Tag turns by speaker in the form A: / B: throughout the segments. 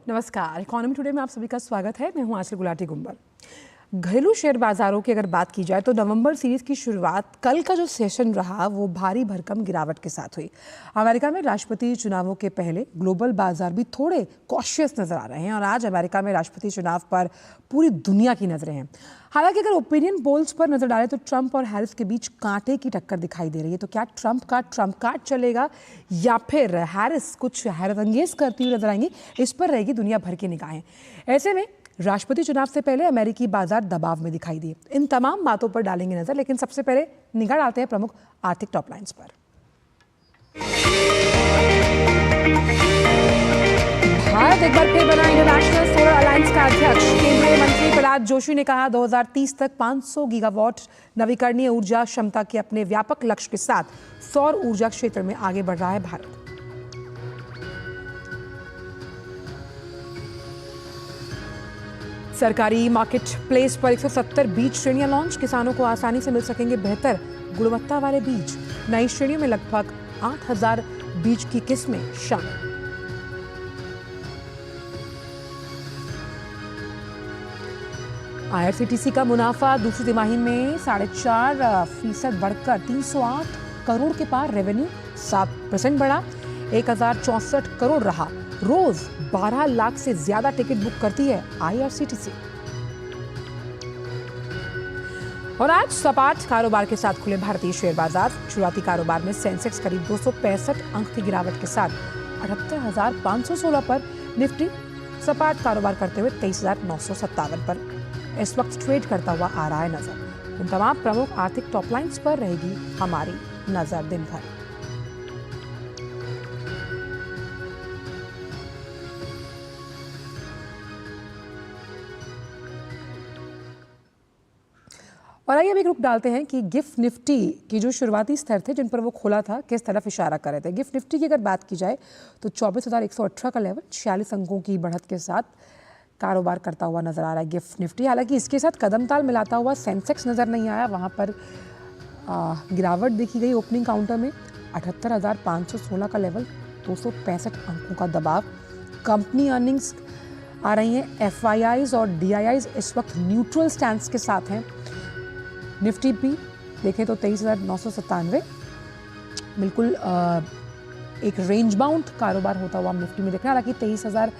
A: नमस्कार, economy today में आप सभी का स्वागत है। मैं हूं आंचल गुलाटी गुंबर। घरेलू शेयर बाजारों की अगर बात की जाए तो नवंबर सीरीज की शुरुआत कल का जो सेशन रहा वो भारी भरकम गिरावट के साथ हुई। अमेरिका में राष्ट्रपति चुनावों के पहले ग्लोबल बाजार भी थोड़े कॉशियस नजर आ रहे हैं और आज अमेरिका में राष्ट्रपति चुनाव पर पूरी दुनिया की नजरें हैं। हालांकि अगर ओपिनियन पोल्स पर नजर डालें तो ट्रंप और हैरिस के बीच कांटे की टक्कर दिखाई दे रही है। तो क्या ट्रंप का ट्रंप कार्ड चलेगा या फिर हैरिस कुछ हैरतअंगेज करती हुई नजर आएंगी, इस पर रहेगी दुनिया भर की निगाहें। ऐसे में राष्ट्रपति चुनाव से पहले अमेरिकी बाजार दबाव में दिखाई दिए। इन तमाम बातों पर डालेंगे नजर, लेकिन सबसे पहले निगाह डालते हैं प्रमुख आर्थिक टॉपलाइंस पर। भारत एक बार फिर बना इंटरनेशनल सोलर अलायंस का अध्यक्ष। केंद्रीय मंत्री प्रहलाद जोशी ने कहा 2030 तक 500 गीगावाट नवीकरणीय ऊर्जा क्षमता के अपने व्यापक लक्ष्य के साथ सौर ऊर्जा क्षेत्र में आगे बढ़ रहा है भारत। सरकारी मार्केट प्लेस पर 170 बीज श्रेणियां लॉन्च। किसानों को आसानी से मिल सकेंगे बेहतर गुणवत्ता वाले बीज। नई श्रेणियों में लगभग 8000 बीज की किस्में शामिल। आईआरसीटीसी का मुनाफा दूसरी तिमाही में 4.5% बढ़कर 308 करोड़ के पार। रेवेन्यू 7% बढ़ा, 1064 करोड़ रहा। रोज 12 लाख से ज्यादा टिकट बुक करती है आईआरसीटीसी। और आज सपाट कारोबार के साथ खुले भारतीय शेयर बाजार। शुरुआती कारोबार में सेंसेक्स करीब 265 अंक की गिरावट के साथ 78,516 पर, निफ्टी सपाट कारोबार करते हुए 23,957 पर इस वक्त ट्रेड करता हुआ आ रहा है नजर। इन तमाम प्रमुख आर्थिक टॉपलाइंस पर रहेगी हमारी नजर दिन भर। और आइए अभी रुख डालते हैं कि गिफ्ट निफ्टी की जो शुरुआती स्तर थे जिन पर वो खोला था, किस तरफ इशारा कर रहे थे। गिफ्ट निफ्टी की अगर बात की जाए तो 24,118 का लेवल 46 अंकों की बढ़त के साथ कारोबार करता हुआ नजर आ रहा है गिफ्ट निफ्टी। हालांकि इसके साथ कदम ताल मिलाता हुआ सेंसेक्स नजर नहीं आया, वहां पर गिरावट देखी गई। ओपनिंग काउंटर में 78,516 का लेवल, 265 अंकों का दबाव। कंपनी अर्निंग्स आ रही हैं, एफआईआईज और डीआईआईज इस वक्त न्यूट्रल स्टैंड के साथ हैं। निफ्टी भी देखें तो 23,997 बिल्कुल एक रेंज बाउंड कारोबार होता हुआ निफ्टी में देखना। हालांकि 23,000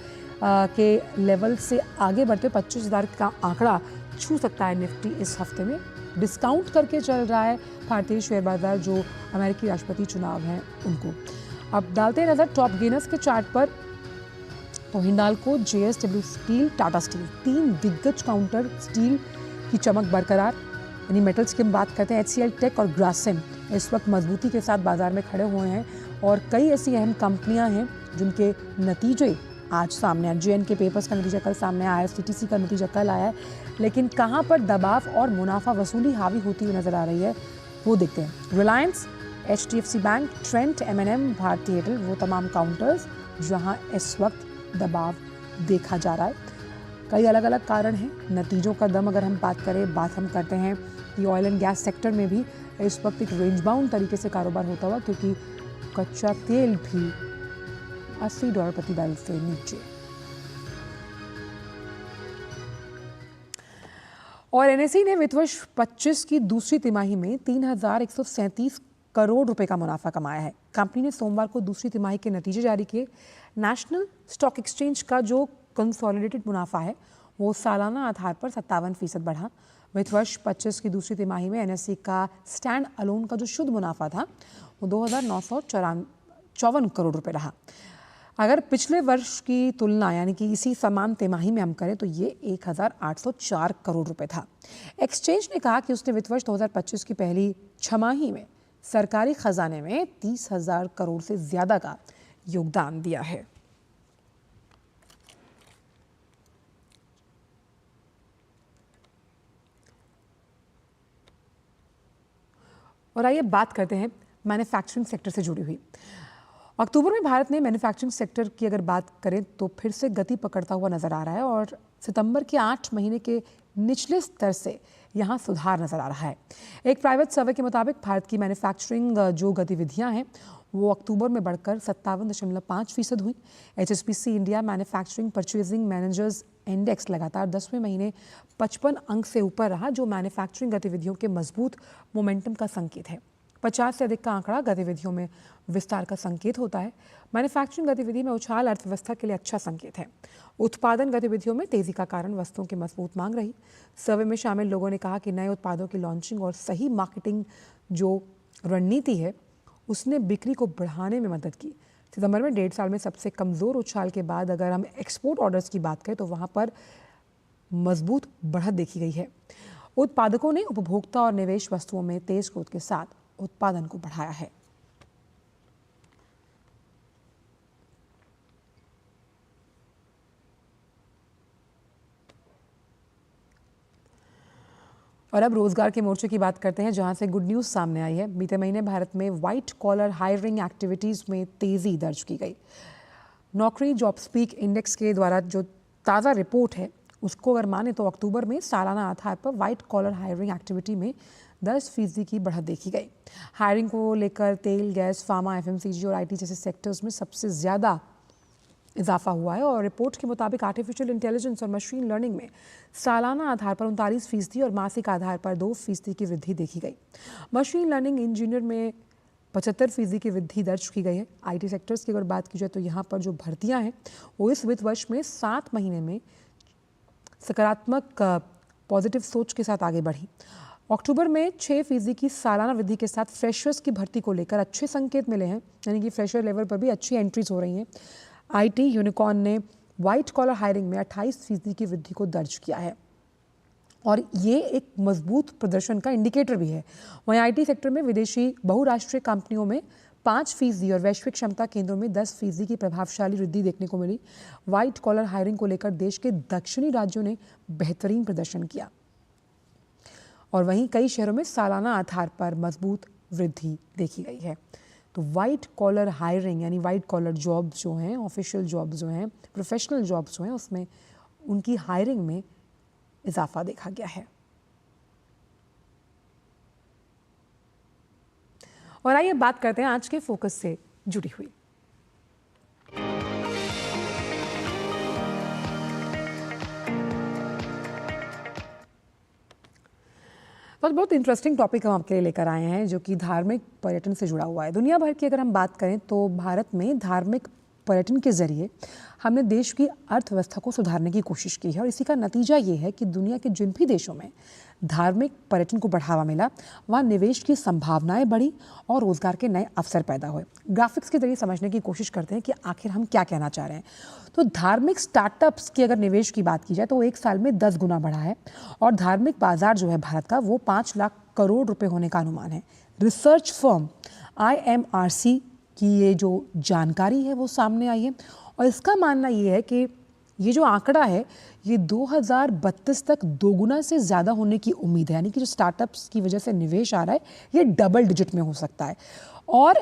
A: के लेवल से आगे बढ़ते 25,000 का आंकड़ा छू सकता है निफ्टी इस हफ्ते में। डिस्काउंट करके चल रहा है भारतीय शेयर बाजार जो अमेरिकी राष्ट्रपति चुनाव हैं उनको। अब डालते हैं नजर टॉप गेनर्स के चार्ट पर। तो Hindalco, JSW steel, Tata steel, 3 दिग्गज काउंटर स्टील की चमक बरकरार। यानी मेटल्स की हम बात करते हैं, एचसीएल टेक और ग्रासिम इस वक्त मजबूती के साथ बाजार में खड़े हुए हैं। और कई ऐसी अहम कंपनियां हैं जिनके नतीजे आज सामने आए। जेएनके पेपर्स का नतीजा कल सामने आया, आईआरसीटीसी का नतीजा कल आया है। लेकिन कहां पर दबाव और मुनाफा वसूली हावी होती हुई नजर आ रही है वो देखते हैं। रिलायंस, एचडीएफसी बैंक, ट्रेंट, एमएनएम, भारती एयरटेल, वो तमाम काउंटर्स जहां इस वक्त दबाव देखा जा रहा है। कई अलग अलग कारण हैं। नतीजों का दम अगर हम बात हम करते हैं कि ऑयल एंड गैस सेक्टर में भी इस वक्त एक रेंज बाउंड तरीके से कारोबार होता हुआ, क्योंकि कच्चा तेल भी $80 प्रति बैरल से नीचे। और एनएसई ने वित्त वर्ष 25 की दूसरी तिमाही में 3,137 करोड़ रुपए का मुनाफा कमाया है। कंपनी ने सोमवार को दूसरी तिमाही के नतीजे जारी किए। नेशनल स्टॉक एक्सचेंज का जो कंसोलिडेटेड मुनाफा है वो सालाना आधार पर 57% बढ़ा। वित्त वर्ष 25 की दूसरी तिमाही में एनएसई का स्टैंड अलोन का जो शुद्ध मुनाफा था वो 2,954 करोड़ रुपए रहा। अगर पिछले वर्ष की तुलना यानी कि इसी समान तिमाही में हम करें तो ये 1,804 करोड़ रुपए था। एक्सचेंज ने कहा कि उसने वित्त वर्ष 2025 की पहली छमाही में सरकारी खजाने में 30,000 करोड़ से ज्यादा का योगदान दिया है। और आइए बात करते हैं मैन्युफैक्चरिंग सेक्टर से जुड़ी हुई। अक्टूबर में भारत ने मैन्युफैक्चरिंग सेक्टर की अगर बात करें तो फिर से गति पकड़ता हुआ नजर आ रहा है और सितंबर के 8 महीने के निचले स्तर से यहाँ सुधार नजर आ रहा है। एक प्राइवेट सर्वे के मुताबिक भारत की मैन्युफैक्चरिंग जो गतिविधियां हैं वो अक्टूबर में बढ़कर 57.5% हुई। HSBC India manufacturing purchasing managers index लगातार 10वें महीने 55 अंक से ऊपर रहा, जो मैन्युफैक्चरिंग गतिविधियों के मजबूत मोमेंटम का संकेत है। 50 से अधिक का आंकड़ा गतिविधियों में विस्तार का संकेत होता है। मैन्युफैक्चरिंग गतिविधि में उछाल अर्थव्यवस्था के लिए अच्छा संकेत है। उत्पादन गतिविधियों में तेजी का कारण वस्तुओं की मजबूत मांग रही। सर्वे में शामिल लोगों ने कहा कि नए उत्पादों की लॉन्चिंग और सही मार्केटिंग जो रणनीति है उसने बिक्री को बढ़ाने में मदद की। सितंबर में 1.5 साल में सबसे कमज़ोर उछाल के बाद अगर हम एक्सपोर्ट ऑर्डर्स की बात करें तो वहाँ पर मजबूत बढ़त देखी गई है। उत्पादकों ने उपभोक्ता और निवेश वस्तुओं में तेज ग्रोथ के साथ उत्पादन को बढ़ाया है। और अब रोजगार के मोर्चे की बात करते हैं, जहां से गुड न्यूज़ सामने आई है। बीते महीने भारत में व्हाइट कॉलर हायरिंग एक्टिविटीज़ में तेज़ी दर्ज की गई। नौकरी जॉब स्पीक इंडेक्स के द्वारा जो ताज़ा रिपोर्ट है उसको अगर माने तो अक्टूबर में सालाना आधार पर व्हाइट कॉलर हायरिंग एक्टिविटी में 10% की बढ़त देखी गई। हायरिंग को लेकर तेल, गैस, फार्मा, FMCG और IT जैसे सेक्टर्स में सबसे ज़्यादा इजाफा हुआ है। और रिपोर्ट के मुताबिक आर्टिफिशियल इंटेलिजेंस और मशीन लर्निंग में सालाना आधार पर 39% और मासिक आधार पर 2% की वृद्धि देखी गई। मशीन लर्निंग इंजीनियर में 75% की वृद्धि दर्ज की गई है। IT सेक्टर्स की अगर बात की जाए तो यहाँ पर जो भर्तियाँ हैं वो इस वित्त वर्ष में 7 महीने में सकारात्मक पॉजिटिव सोच के साथ आगे बढ़ी। अक्टूबर में 6% की सालाना वृद्धि के साथ फ्रेशर्स की भर्ती को लेकर अच्छे संकेत मिले हैं, यानी कि फ्रेशर लेवल पर भी अच्छी एंट्रीज हो रही हैं। IT यूनिकॉर्न ने व्हाइट कॉलर हायरिंग में 28% की वृद्धि को दर्ज किया है और ये एक मजबूत प्रदर्शन का इंडिकेटर भी है। वहीं IT सेक्टर में विदेशी बहुराष्ट्रीय कंपनियों में 5% और वैश्विक क्षमता केंद्रों में 10% की प्रभावशाली वृद्धि देखने को मिली। व्हाइट कॉलर हायरिंग को लेकर देश के दक्षिणी राज्यों ने बेहतरीन प्रदर्शन किया और वहीं कई शहरों में सालाना आधार पर मजबूत वृद्धि देखी गई है। तो वाइट कॉलर हायरिंग यानी वाइट कॉलर जॉब्स जो हैं, ऑफिशियल जॉब्स जो हैं, प्रोफेशनल जॉब्स जो हैं, उसमें उनकी हायरिंग में इजाफा देखा गया है। और आइए बात करते हैं आज के फोकस से जुड़ी हुई। बहुत इंटरेस्टिंग टॉपिक हम आपके लिए लेकर आए हैं जो कि धार्मिक पर्यटन से जुड़ा हुआ है। दुनिया भर की अगर हम बात करें तो भारत में धार्मिक पर्यटन के जरिए हमने देश की अर्थव्यवस्था को सुधारने की कोशिश की है और इसी का नतीजा ये है कि दुनिया के जिन भी देशों में धार्मिक पर्यटन को बढ़ावा मिला वहाँ निवेश की संभावनाएं बढ़ी और रोजगार के नए अवसर पैदा हुए। ग्राफिक्स के जरिए समझने की कोशिश करते हैं कि आखिर हम क्या कहना चाह रहे हैं। तो धार्मिक स्टार्टअप्स की अगर निवेश की बात की जाए तो वो 1 साल में 10 गुना बढ़ा है और धार्मिक बाजार जो है भारत का वो 5 लाख करोड़ रुपए होने का अनुमान है। रिसर्च फर्म IMRC की ये जो जानकारी है वो सामने आई है और इसका मानना ये है कि ये जो आंकड़ा है ये 2032 तक 2 गुना से ज़्यादा होने की उम्मीद है, यानी कि जो स्टार्टअप्स की वजह से निवेश आ रहा है ये डबल डिजिट में हो सकता है। और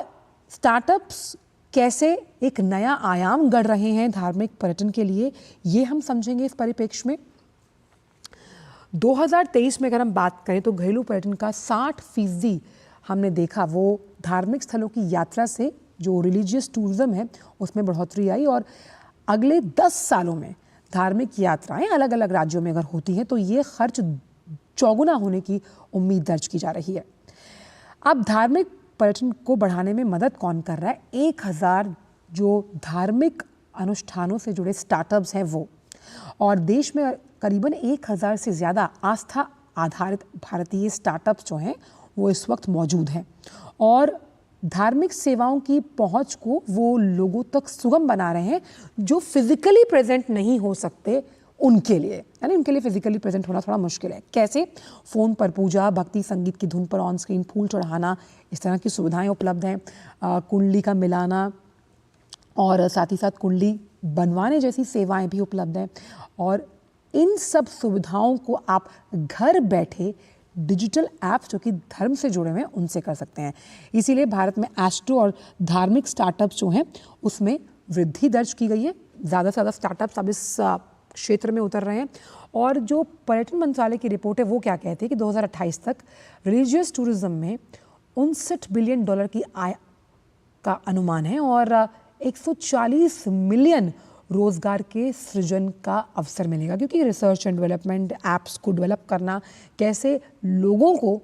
A: स्टार्टअप्स कैसे एक नया आयाम गढ़ रहे हैं धार्मिक पर्यटन के लिए, ये हम समझेंगे इस परिप्रेक्ष्य में। 2023 में अगर हम बात करें तो घरेलू पर्यटन का 60% हमने देखा वो धार्मिक स्थलों की यात्रा से जो रिलीजियस टूरिज्म है उसमें बढ़ोतरी आई और अगले 10 सालों में धार्मिक यात्राएं अलग अलग राज्यों में अगर होती हैं तो ये खर्च चौगुना होने की उम्मीद दर्ज की जा रही है। अब धार्मिक पर्यटन को बढ़ाने में मदद कौन कर रहा है? 1000 जो धार्मिक अनुष्ठानों से जुड़े स्टार्टअप्स हैं वो, और देश में करीबन 1000 से ज़्यादा आस्था आधारित भारतीय स्टार्टअप्स जो हैं वो इस वक्त मौजूद हैं और धार्मिक सेवाओं की पहुंच को वो लोगों तक सुगम बना रहे हैं जो फिजिकली प्रेजेंट नहीं हो सकते उनके लिए, यानी उनके लिए फिजिकली प्रेजेंट होना थोड़ा मुश्किल है। कैसे? फ़ोन पर पूजा, भक्ति संगीत की धुन पर ऑन स्क्रीन फूल चढ़ाना, इस तरह की सुविधाएं उपलब्ध हैं। कुंडली का मिलाना और साथ ही साथ कुंडली बनवाने जैसी सेवाएं भी उपलब्ध हैं और इन सब सुविधाओं को आप घर बैठे डिजिटल ऐप्स जो कि धर्म से जुड़े हुए हैं उनसे कर सकते हैं। इसीलिए भारत में एस्ट्रो और धार्मिक स्टार्टअप्स जो हैं उसमें वृद्धि दर्ज की गई है। ज़्यादा से ज़्यादा स्टार्टअप्स अब इस क्षेत्र में उतर रहे हैं। और जो पर्यटन मंत्रालय की रिपोर्ट है वो क्या कहती है कि 2028 तक रिलीजियस टूरिज्म में $59 बिलियन की आय का अनुमान है और 140 मिलियन रोजगार के सृजन का अवसर मिलेगा, क्योंकि रिसर्च एंड डेवलपमेंट ऐप्स को डेवलप करना कैसे लोगों को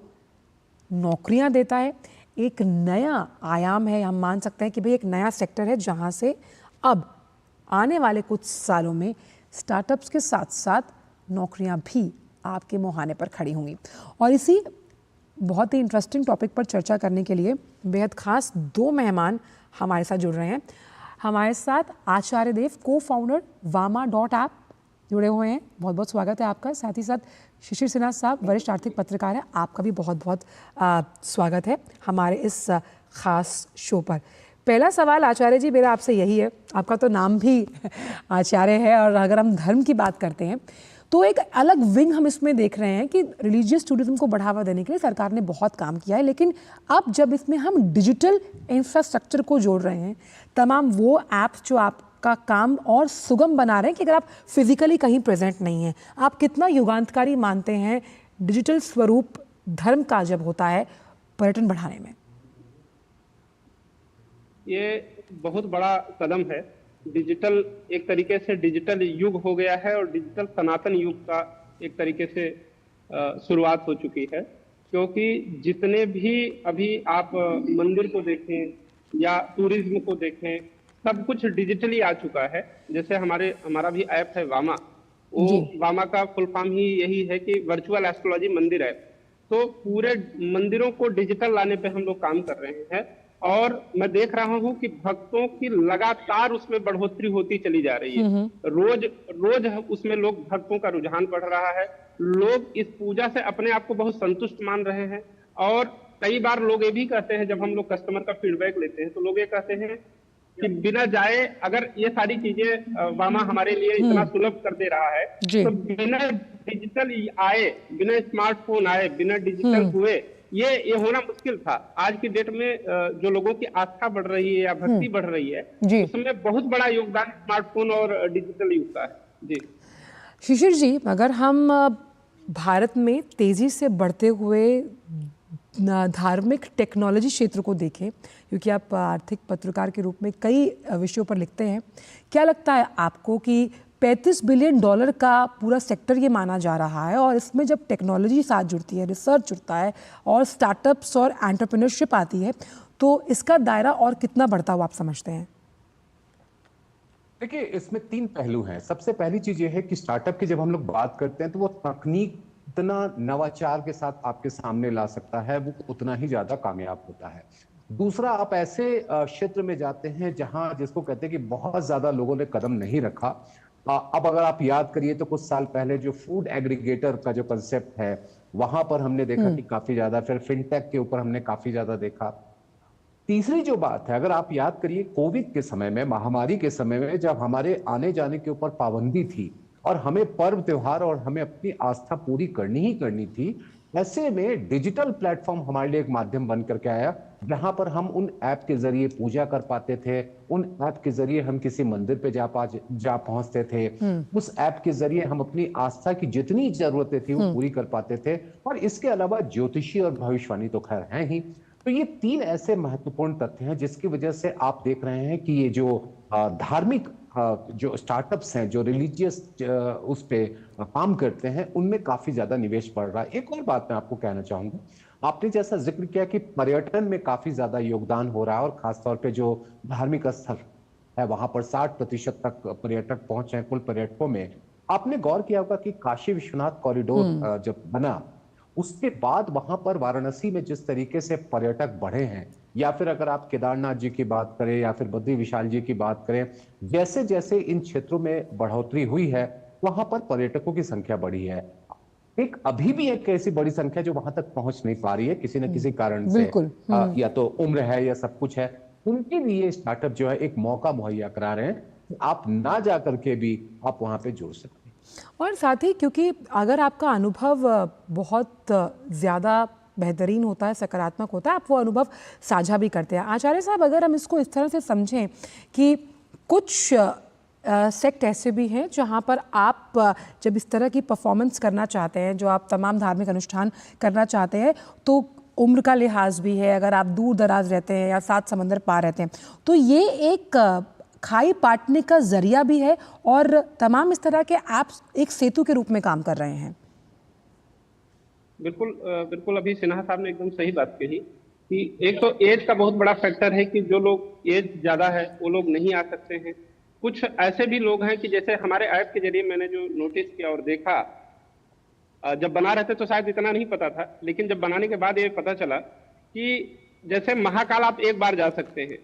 A: नौकरियां देता है, एक नया आयाम है। हम मान सकते हैं कि भाई एक नया सेक्टर है जहां से अब आने वाले कुछ सालों में स्टार्टअप्स के साथ साथ नौकरियां भी आपके मुहाने पर खड़ी होंगी। और इसी बहुत ही इंटरेस्टिंग टॉपिक पर चर्चा करने के लिए बेहद खास दो मेहमान हमारे साथ जुड़ रहे हैं। हमारे साथ आचार्य देव, को फाउंडर वामा.ऐप, जुड़े हुए हैं। बहुत बहुत स्वागत है आपका। साथ ही साथ शिशिर सिन्हा साहब, वरिष्ठ आर्थिक पत्रकार हैं, आपका भी बहुत बहुत स्वागत है हमारे इस खास शो पर। पहला सवाल आचार्य जी मेरा आपसे यही है, आपका तो नाम भी आचार्य है और अगर हम धर्म की बात करते हैं तो एक अलग विंग हम इसमें देख रहे हैं कि रिलीजियस टूरिज्म को बढ़ावा देने के लिए सरकार ने बहुत काम किया है, लेकिन अब जब इसमें हम डिजिटल इंफ्रास्ट्रक्चर को जोड़ रहे हैं, तमाम वो ऐप्स जो आपका काम और सुगम बना रहे हैं कि अगर आप फिजिकली कहीं प्रेजेंट नहीं हैं, आप कितना युगांतकारी मानते हैं डिजिटल स्वरूप धर्म का जब होता है पर्यटन बढ़ाने में?
B: ये बहुत बड़ा कदम है। डिजिटल एक तरीके से डिजिटल युग हो गया है और डिजिटल सनातन युग का एक तरीके से शुरुआत हो चुकी है, क्योंकि जितने भी अभी आप मंदिर को देखें या टूरिज्म को देखें, सब कुछ डिजिटली आ चुका है। जैसे हमारा भी ऐप है वामा, वो वामा का फुल फॉर्म ही यही है कि वर्चुअल एस्ट्रोलॉजी मंदिर ऐप। तो पूरे मंदिरों को डिजिटल लाने पे हम लोग काम कर रहे हैं और मैं देख रहा हूं कि भक्तों की लगातार उसमें बढ़ोतरी होती चली जा रही है। रोज रोज उसमें लोग भक्तों का रुझान बढ़ रहा है। लोग इस पूजा से अपने आप को बहुत संतुष्ट मान रहे हैं और कई बार लोग ये भी कहते हैं, जब हम लोग कस्टमर का फीडबैक लेते हैं तो लोग ये कहते हैं कि बिना जाए, अगर ये सारी चीजें वामा हमारे लिए इतना सुलभ कर दे रहा है, तो बिना डिजिटल आए, बिना स्मार्टफोन आए, बिना डिजिटल हुए ये होना मुश्किल था। आज की डेट में जो लोगों की आस्था बढ़ रही है या भक्ति बढ़ रही है, उसमें बहुत बड़ा योगदान स्मार्टफोन और डिजिटल युग का है। जी
A: शिशिर जी, अगर हम भारत में तेजी से बढ़ते हुए धार्मिक टेक्नोलॉजी क्षेत्र को देखें, क्योंकि आप आर्थिक पत्रकार के रूप में कई विषयों पर लिखते हैं, क्या लगता है आपको कि $35 बिलियन का पूरा सेक्टर ये माना जा रहा है और इसमें जब टेक्नोलॉजी साथ जुड़ती है, रिसर्च जुड़ता है और स्टार्टअप्स और एंटरप्रेन्योरशिप आती है, तो इसका दायरा और कितना बढ़ता हुआ आप समझते हैं?
C: देखिए, इसमें 3 पहलू हैं। सबसे पहली चीज ये है कि स्टार्टअप की जब हम लोग बात करते हैं तो वो तकनीक इतना नवाचार के साथ आपके सामने ला सकता है, वो उतना ही ज्यादा कामयाब होता है। दूसरा, आप ऐसे क्षेत्र में जाते हैं जहां जिसको कहते हैं कि बहुत ज्यादा लोगों ने कदम नहीं रखा। अब अगर आप याद करिए तो कुछ साल पहले जो फूड एग्रीगेटर का जो कंसेप्ट है, वहां पर हमने देखा कि काफी ज्यादा, फिर फिनटेक के ऊपर हमने काफी ज्यादा देखा। तीसरी जो बात है, अगर आप याद करिए कोविड के समय में, महामारी के समय में, जब हमारे आने जाने के ऊपर पाबंदी थी और हमें पर्व त्योहार और हमें अपनी आस्था पूरी करनी ही करनी थी, ऐसे में डिजिटल प्लेटफॉर्म हमारे लिए एक माध्यम बन करके आया, जहां पर हम उन ऐप के जरिए पूजा कर पाते थे, उन ऐप के जरिए हम किसी मंदिर पे जा पहुंचते थे, उस ऐप के जरिए हम अपनी आस्था की जितनी जरूरतें थी वो पूरी कर पाते थे। और इसके अलावा ज्योतिषी और भविष्यवाणी तो खैर है ही। तो ये 3 ऐसे महत्वपूर्ण तथ्य हैं जिसकी वजह से आप देख रहे हैं कि ये जो धार्मिक जो स्टार्टअप्स हैं, जो रिलीजियस उस पे काम करते हैं, उनमें काफी ज्यादा निवेश बढ़ रहा है। एक और बात मैं आपको कहना चाहूंगा, आपने जैसा जिक्र किया कि पर्यटन में काफी ज्यादा योगदान हो रहा है और खासतौर पे जो धार्मिक स्थल है वहां पर 60% तक पर्यटक पहुंचे हैं कुल पर्यटकों में। आपने गौर किया होगा कि काशी विश्वनाथ कॉरिडोर जब बना, उसके बाद वहां पर वाराणसी में जिस तरीके से पर्यटक बढ़े हैं, या फिर अगर आप केदारनाथ जी की बात करें या फिर बद्री विशाल जी की बात करें, जैसे जैसे इन क्षेत्रों में बढ़ोतरी हुई है वहां पर पर्यटकों की संख्या बढ़ी है। एक अभी भी एक ऐसी बड़ी संख्या जो वहां तक पहुंच नहीं पा रही है किसी न किसी कारण से, या तो उम्र है या सब कुछ है, उनके लिए स्टार्टअप जो है एक मौका मुहैया करा रहे हैं कि आप ना जा करके भी आप वहां पे जुड़ सकते हैं।
A: और साथ ही क्योंकि अगर आपका अनुभव बहुत ज़्यादा बेहतरीन होता है, सकारात्मक होता है, आप वो अनुभव साझा भी करते हैं। आचार्य साहब, अगर हम इसको इस तरह से समझें कि कुछ सेक्ट ऐसे भी हैं जहां पर आप जब इस तरह की परफॉर्मेंस करना चाहते हैं, जो आप तमाम धार्मिक अनुष्ठान करना चाहते हैं, तो उम्र का लिहाज भी है, अगर आप दूर दराज रहते हैं या 7 समंदर पार रहते हैं, तो ये एक खाई पाटने का जरिया भी है और तमाम इस तरह के ऐप्स एक सेतु के रूप में काम कर रहे हैं।
B: बिल्कुल बिल्कुल, अभी सिन्हा साहब ने एकदम सही बात कही कि एक तो एज का बहुत बड़ा फैक्टर है कि जो लोग एज ज्यादा है वो लोग नहीं आ सकते हैं। कुछ ऐसे भी लोग हैं कि जैसे हमारे ऐप के जरिए मैंने जो नोटिस किया और देखा, जब बना रहे थे तो शायद इतना नहीं पता था, लेकिन जब बनाने के बाद ये पता चला कि जैसे महाकाल आप एक बार जा सकते हैं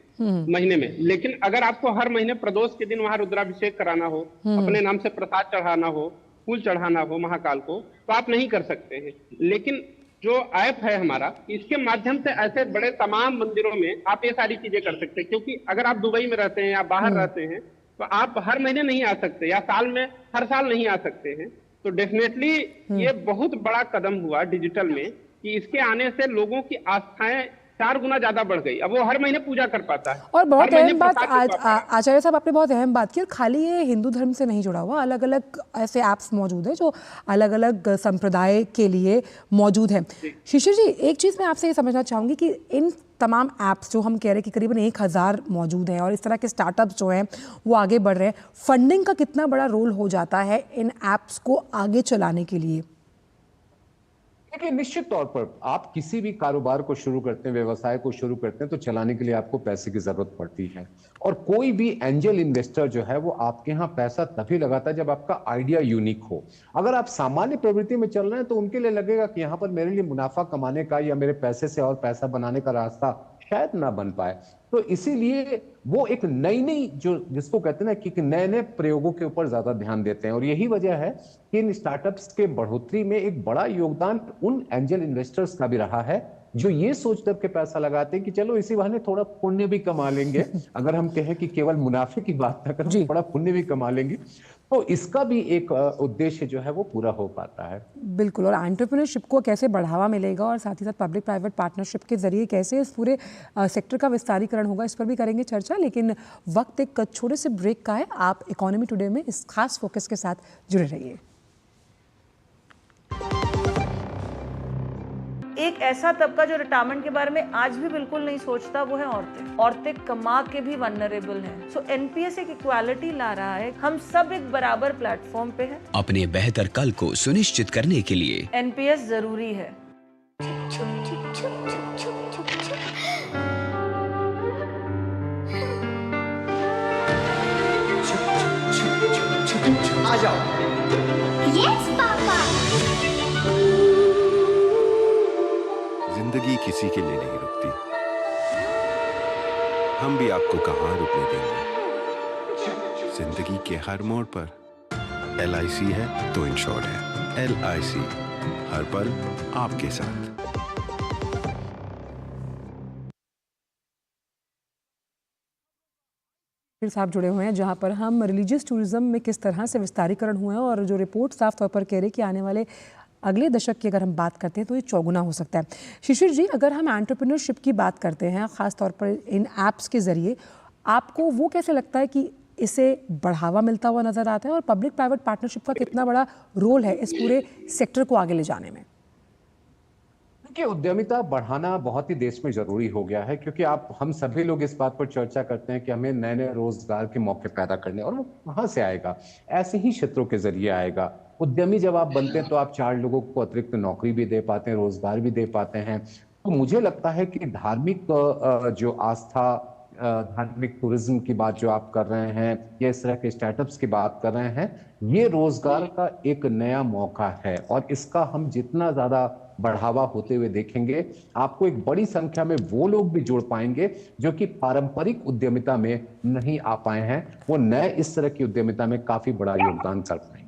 B: महीने में, लेकिन अगर आपको हर महीने प्रदोष के दिन वहां रुद्राभिषेक कराना हो, अपने नाम से प्रसाद चढ़ाना हो, फूल चढ़ाना हो महाकाल को, तो आप नहीं कर सकते हैं। लेकिन जो ऐप है हमारा, इसके माध्यम से ऐसे बड़े तमाम मंदिरों में आप ये सारी चीजें कर सकते हैं। क्योंकि अगर आप दुबई में रहते हैं या बाहर रहते हैं तो आप हर महीने नहीं आ सकते या साल में हर साल नहीं आ सकते हैं। तो डेफिनेटली ये बहुत बड़ा कदम हुआ डिजिटल में कि इसके आने से लोगों की आस्थाएं 4 गुना ज्यादा बढ़ गई। अब वो हर महीने पूजा कर पाता है।
A: और बहुत अहम बात आचार्य साहब आपने बहुत अहम बात की, और खाली ये हिंदू धर्म से नहीं जुड़ा हुआ, अलग अलग ऐसे ऐप्स मौजूद हैं जो अलग अलग संप्रदाय के लिए मौजूद हैं। शिशिर जी, एक चीज़ मैं आपसे ये समझना चाहूँगी कि इन तमाम ऐप्स जो हम कह रहे हैं कि करीबन 1000 मौजूद हैं और इस तरह के स्टार्टअप्स जो हैं वो आगे बढ़ रहे हैं, फंडिंग का कितना बड़ा रोल हो जाता है इन ऐप्स को आगे चलाने के लिए?
C: देखिए, निश्चित तौर पर आप किसी भी कारोबार को शुरू करते हैं, व्यवसाय को शुरू करते हैं, तो चलाने के लिए आपको पैसे की जरूरत पड़ती है। और कोई भी एंजल इन्वेस्टर जो है वो आपके यहाँ पैसा तभी लगाता है जब आपका आइडिया यूनिक हो। अगर आप सामान्य प्रवृत्ति में चल रहे हैं तो उनके लिए लगेगा कि यहाँ पर मेरे लिए मुनाफा कमाने का या मेरे पैसे से और पैसा बनाने का रास्ता शायद ना बन पाए। तो इसीलिए वो एक नई नई जो जिसको कहते हैं ना कि नए नए प्रयोगों के ऊपर ज्यादा ध्यान देते हैं। और यही वजह है कि इन स्टार्टअप्स के बढ़ोतरी में एक बड़ा योगदान उन एंजल इन्वेस्टर्स का भी रहा है जो ये सोच कर के पैसा लगाते हैं कि चलो इसी बहाने थोड़ा पुण्य भी कमा लेंगे। अगर हम कहें कि केवल मुनाफे की बात ना करें, थोड़ा पुण्य भी कमा लेंगे, तो इसका भी एक उद्देश्य जो है वो पूरा हो पाता है।
A: बिल्कुल। और एंटरप्रेन्योरशिप को कैसे बढ़ावा मिलेगा और साथ ही साथ पब्लिक प्राइवेट पार्टनरशिप के जरिए कैसे इस पूरे सेक्टर का विस्तारीकरण होगा, इस पर भी करेंगे चर्चा। लेकिन वक्त एक छोटे से ब्रेक का है। आप इकोनॉमी टुडे में इस खास फोकस के साथ जुड़े रहिए।
D: एक ऐसा तबका जो रिटायरमेंट के बारे में आज भी बिल्कुल नहीं सोचता, वो है औरतें। औरतें कमा के भी वनरेबल हैं। सो एनपीएस एक इक्वालिटी ला रहा है, हम सब एक बराबर प्लेटफॉर्म पे हैं।
E: अपने बेहतर कल को सुनिश्चित करने के लिए
D: एनपीएस जरूरी है।
F: आ जाओ। Yes papa.
G: जिंदगी किसी के लिए नहीं रुकती, हम भी आपको कहां रुकने देंगे। जिंदगी के हर मोड़ पर LIC है तो इंश्योर्ड है। LIC, हर पल आपके साथ।
A: फिर साहब जुड़े हुए हैं जहां पर हम रिलीजियस टूरिज्म में किस तरह से विस्तारीकरण हुए हैं और जो रिपोर्ट साफ तौर पर कह रही है कि आने वाले अगले दशक की अगर हम बात करते हैं तो ये चौगुना हो सकता है। शिशिर जी, अगर हम एंटरप्रेन्योरशिप की बात करते हैं ख़ास तौर पर इन ऐप्स के ज़रिए, आपको वो कैसे लगता है कि इसे बढ़ावा मिलता हुआ नज़र आता है और पब्लिक प्राइवेट पार्टनरशिप का कितना बड़ा रोल है इस पूरे सेक्टर को आगे ले जाने में?
C: कि उद्यमिता बढ़ाना बहुत ही देश में जरूरी हो गया है, क्योंकि हम सभी लोग इस बात पर चर्चा करते हैं कि हमें नए नए रोजगार के मौके पैदा करने, और वो कहां से आएगा? ऐसे ही क्षेत्रों के जरिए आएगा। उद्यमी जब आप बनते हैं तो आप 4 लोगों को अतिरिक्त नौकरी भी दे पाते हैं, रोजगार भी दे पाते हैं। तो मुझे लगता है कि धार्मिक जो आस्था, धार्मिक टूरिज्म की बात जो आप कर रहे हैं या इस तरह के स्टार्टअप्स की बात कर रहे हैं, ये रोजगार का एक नया मौका है और इसका हम जितना ज्यादा बढ़ावा होते हुए देखेंगे, आपको एक बड़ी संख्या में वो लोग भी जुड़ पाएंगे जो कि पारंपरिक उद्यमिता में नहीं आ पाए हैं, वो नए इस तरह की उद्यमिता में काफी बड़ा योगदान कर पाएंगे।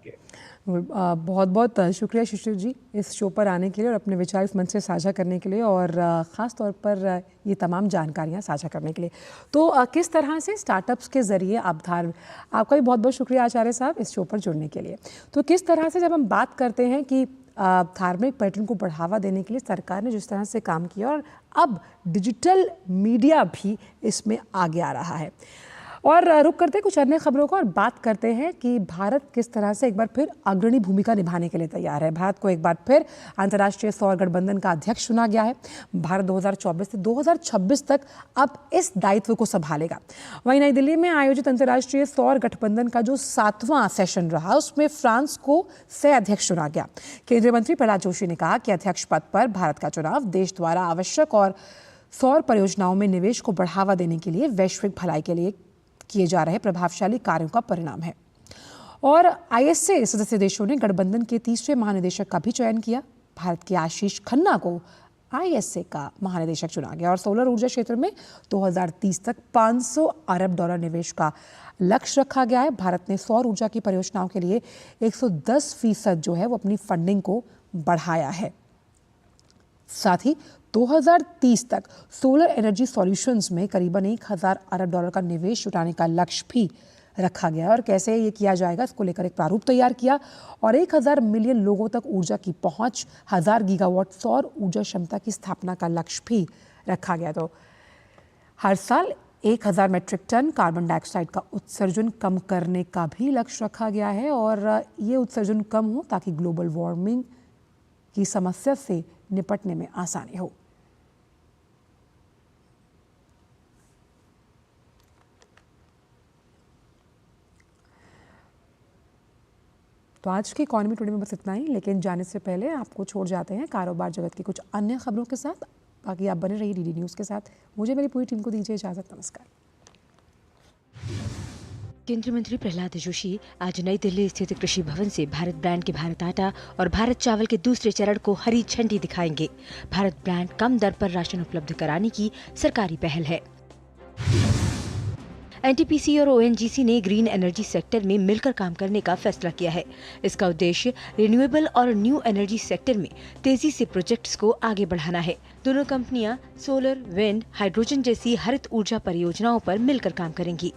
A: बहुत बहुत शुक्रिया शिशिर जी इस शो पर आने के लिए और अपने विचार इस मंच से साझा करने के लिए और ख़ास तौर पर ये तमाम जानकारियाँ साझा करने के लिए। तो किस तरह से स्टार्टअप्स के ज़रिए आपका भी बहुत बहुत शुक्रिया आचार्य साहब इस शो पर जुड़ने के लिए। तो किस तरह से जब हम बात करते हैं कि धार्मिक पर्यटन को बढ़ावा देने के लिए सरकार ने जिस तरह से काम किया और अब डिजिटल मीडिया भी इसमें आगे आ रहा है, और रुक करते कुछ अन्य खबरों को और बात करते हैं कि भारत किस तरह से एक बार फिर अग्रणी भूमिका निभाने के लिए तैयार है। भारत को एक बार फिर अंतर्राष्ट्रीय सौर गठबंधन का अध्यक्ष चुना गया है। भारत 2024 से 2026 तक अब इस दायित्व को संभालेगा। वहीं नई दिल्ली में आयोजित अंतर्राष्ट्रीय सौर गठबंधन का जो 7वां सेशन रहा, उसमें फ्रांस को सह अध्यक्ष चुना गया। केंद्रीय मंत्री प्रहलाद जोशी ने कहा कि अध्यक्ष पद पर भारत का चुनाव देश द्वारा आवश्यक और सौर परियोजनाओं में निवेश को बढ़ावा देने के लिए वैश्विक भलाई के लिए किए जा रहे प्रभावशाली कार्यों का परिणाम है। और आईएसए सदस्य देशों ने गठबंधन के तीसरे महानिदेशक का भी चयन किया। भारत के आशीष खन्ना को आईएसए का महानिदेशक चुना गया और सोलर ऊर्जा क्षेत्र में 2030 तक $500 अरब निवेश का लक्ष्य रखा गया है। भारत ने सौर ऊर्जा की परियोजनाओं के लिए 110% जो है वो अपनी फंडिंग को बढ़ाया है। साथ ही 2030 तक सोलर एनर्जी सॉल्यूशंस में करीबन $1000 अरब का निवेश जुटाने का लक्ष्य भी रखा गया है। और कैसे ये किया जाएगा, इसको लेकर एक प्रारूप तैयार किया और 1000 मिलियन लोगों तक ऊर्जा की पहुंच, 1000 गीगावाट सौर ऊर्जा क्षमता की स्थापना का लक्ष्य भी रखा गया। तो हर साल 1000 मीट्रिक टन कार्बन डाइऑक्साइड का उत्सर्जन कम करने का भी लक्ष्य रखा गया है और ये उत्सर्जन कम हो ताकि ग्लोबल वार्मिंग की समस्या से निपटने में आसानी हो। तो आज की इकॉनमी टुडे में बस इतना ही, लेकिन जाने से पहले आपको छोड़ जाते हैं कारोबार जगत की कुछ अन्य खबरों के साथ। बाकी आप बने रहिए डीडी न्यूज़ के साथ। मुझे मेरी पूरी टीम को दीजिए इजाज़त। नमस्कार।
H: केंद्रीय मंत्री प्रहलाद जोशी आज नई दिल्ली स्थित कृषि भवन से भारत ब्रांड के भारत आटा और भारत चावल के दूसरे चरण को हरी झंडी दिखाएंगे। भारत ब्रांड कम दर पर राशन उपलब्ध कराने की सरकारी पहल है। एनटीपीसी और ओएनजीसी ने ग्रीन एनर्जी सेक्टर में मिलकर काम करने का फैसला किया है। इसका उद्देश्य रिन्यूएबल और न्यू एनर्जी सेक्टर में तेजी से प्रोजेक्ट्स को आगे बढ़ाना है। दोनों कंपनियां सोलर, विंड, हाइड्रोजन जैसी हरित ऊर्जा परियोजनाओं पर मिलकर काम करेंगी।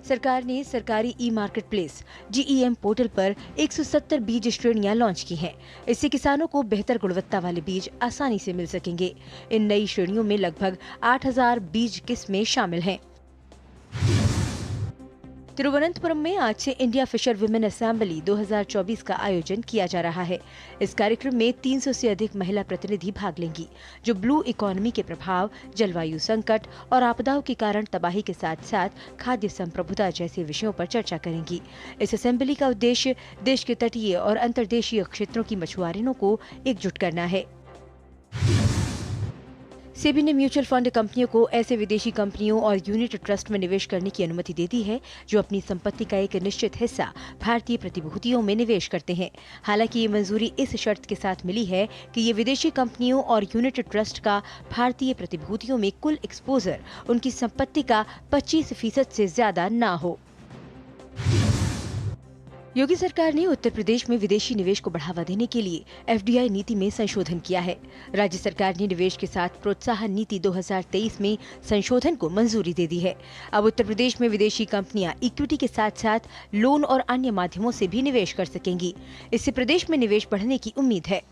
H: सरकार ने सरकारी ई मार्केट प्लेस GEM पोर्टल पर 170 बीज श्रेणियां लॉन्च की हैं। इससे किसानों को बेहतर गुणवत्ता वाले बीज आसानी से मिल सकेंगे। इन नई श्रेणियों में लगभग 8000 बीज किस्में शामिल हैं। तिरुवनंतपुरम में आज से इंडिया फिशर विमेन असेंबली 2024 का आयोजन किया जा रहा है। इस कार्यक्रम में 300 से अधिक महिला प्रतिनिधि भाग लेंगी, जो ब्लू इकोनॉमी के प्रभाव, जलवायु संकट और आपदाओं के कारण तबाही के साथ साथ खाद्य संप्रभुता जैसे विषयों पर चर्चा करेंगी। इस असेंबली का उद्देश्य देश के तटीय और अंतर्देशीय क्षेत्रों की मछुआरों को एकजुट करना है। सेबी ने म्यूचुअल फंड कंपनियों को ऐसे विदेशी कंपनियों और यूनिट ट्रस्ट में निवेश करने की अनुमति दे दी है जो अपनी संपत्ति का एक निश्चित हिस्सा भारतीय प्रतिभूतियों में निवेश करते हैं। हालांकि ये मंजूरी इस शर्त के साथ मिली है कि ये विदेशी कंपनियों और यूनिट ट्रस्ट का भारतीय प्रतिभूतियों में कुल एक्सपोजर उनकी संपत्ति का 25% से ज्यादा न हो। योगी सरकार ने उत्तर प्रदेश में विदेशी निवेश को बढ़ावा देने के लिए FDI नीति में संशोधन किया है। राज्य सरकार ने निवेश के साथ प्रोत्साहन नीति 2023 में संशोधन को मंजूरी दे दी है। अब उत्तर प्रदेश में विदेशी कंपनियां इक्विटी के साथ साथ लोन और अन्य माध्यमों से भी निवेश कर सकेंगी। इससे प्रदेश में निवेश बढ़ने की उम्मीद है।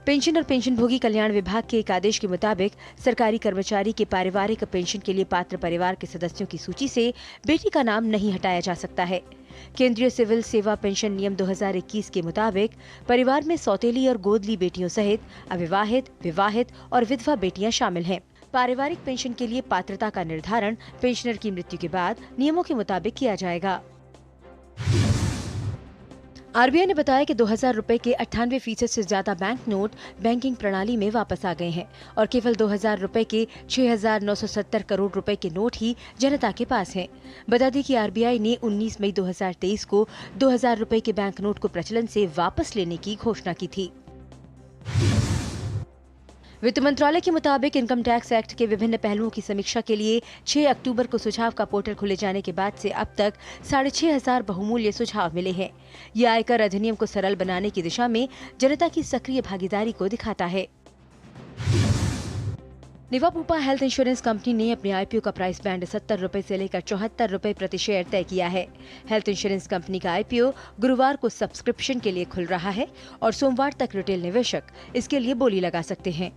H: पेंशन और पेंशनभोगी कल्याण विभाग के एक आदेश के मुताबिक सरकारी कर्मचारी के पारिवारिक पेंशन के लिए पात्र परिवार के सदस्यों की सूची से बेटी का नाम नहीं हटाया जा सकता है। केंद्रीय सिविल सेवा पेंशन नियम 2021 के मुताबिक परिवार में सौतेली और गोदली बेटियों सहित अविवाहित, विवाहित और विधवा बेटियां शामिल हैं। पारिवारिक पेंशन के लिए पात्रता का निर्धारण पेंशनर की मृत्यु के बाद नियमों के मुताबिक किया जाएगा। RBI ने बताया कि 2000 रुपए के 98% से ज्यादा बैंक नोट बैंकिंग प्रणाली में वापस आ गए हैं और केवल 2000 रुपए के 6970 करोड़ रुपए के नोट ही जनता के पास हैं। बता दें कि RBI ने 19 मई 2023 को 2000 रुपए के बैंक नोट को प्रचलन से वापस लेने की घोषणा की थी। वित्त मंत्रालय के मुताबिक इनकम टैक्स एक्ट के विभिन्न पहलुओं की समीक्षा के लिए 6 अक्टूबर को सुझाव का पोर्टल खुले जाने के बाद से अब तक 6500 बहुमूल्य सुझाव मिले हैं। यह आयकर अधिनियम को सरल बनाने की दिशा में जनता की सक्रिय भागीदारी को दिखाता है। निवाबूपा हेल्थ इंश्योरेंस कंपनी ने अपने IPO का प्राइस बैंड 70 रुपए से लेकर 74 रुपए प्रति शेयर तय किया है। हेल्थ इंश्योरेंस कंपनी का IPO गुरुवार को सब्सक्रिप्शन के लिए खुल रहा है और सोमवार तक रिटेल निवेशक इसके लिए बोली लगा सकते हैं।